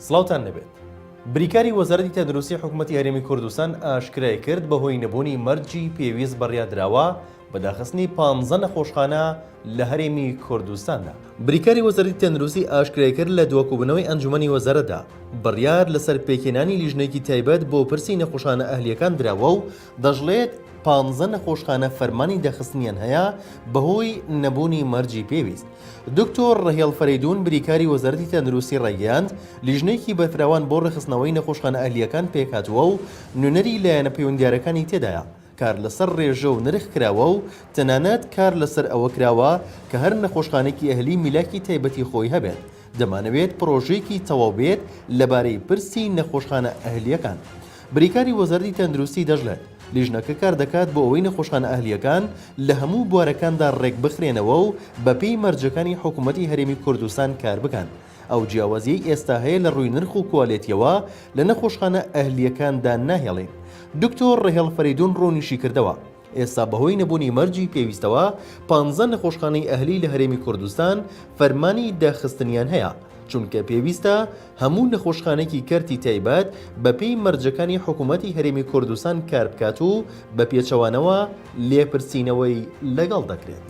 سڵاوتان نەبێت. بریکاری وەزارەتی تەندروستی حکوومەتی هەرێمی کوردستان ئاشکرای کرد بەهۆی نەبوونی مەرجی پێویست بڕیادراوە بەداخستنی 15 نەخۆشخانە لە هەرێمی کوردستاندا. بریکاری وەزارەتی تەندروستی ئاشکرای کرد لە دووەکوبنەوەی ئەنجومەنی وەزارەتدا بڕیار لەسەر پێکێنانی لیژنێکی تایبەت بۆ پرسی نەخۆشخانە ئەهلیەکان دراوە و دەژڵێت 15 نەخۆشخانە فەرمانی داخستنیان هەیە بەهۆی نەبوونی مەرجی پێویست. دکتۆر ڕەهێڵ فەرەیدون بریکاری وەزارەتی تەندروستی ڕایگەیاند لیژنەیەکی بەفراوان بۆ ڕێخستنەوەی نەخۆشخانە ئەهلیەکان پێکهاتووە و نوێنەری لایەنە پەیوەندیارەکانی تێدایە. کار لەسەر ڕێژە و نرخ کراوە و تەنانەت کار لەسەر ئەوە کراوە کە هەر نەخۆشخانێکی ئەهلی میلاکی تایبەتی خۆی هەبێت. دەمانەوێت پرۆژەیەکی تەواو بێت لەبارەی پرسی نەخۆشخانە ئەهلیەکان. بریکاری وەزارەتی تەندروستی دەژڵێت لیژنەکە کار دەکات بۆ ئەوەی نەخۆشخانە ئەهلیەکان لە هەموو بوارەکاندا ڕێک بخرێنەوە و بەپێی مەرجەکانی حکوومەتی هەرێمی کوردستان کار بکەن. ئەو جیاوازیەی ئێستا هەیە لە ڕووی نرخ و کوالێتیەوە لە نەخۆشخانە ئەهلیەکاندا ناهێڵێن. دکتۆر ڕەهێڵ فەرەیدون ڕوونیشی کردەوە ئێستا بەهۆی نەبوونی مەرجی پێویستەوە 15 نەخۆشخانەی ئەهلی لە هەرێمی کوردستان فەرمانی داخستنیان هەیە، چونکە پێویستە هەموو نەخۆشخانێکی کەرتی تایبەت بەپێی مەرجەکانی حکوومەتی هەرێمی کوردستان کار بکات و بە پێچەوانەوە لێپرسینەوەی لەگەڵ دەکرێت.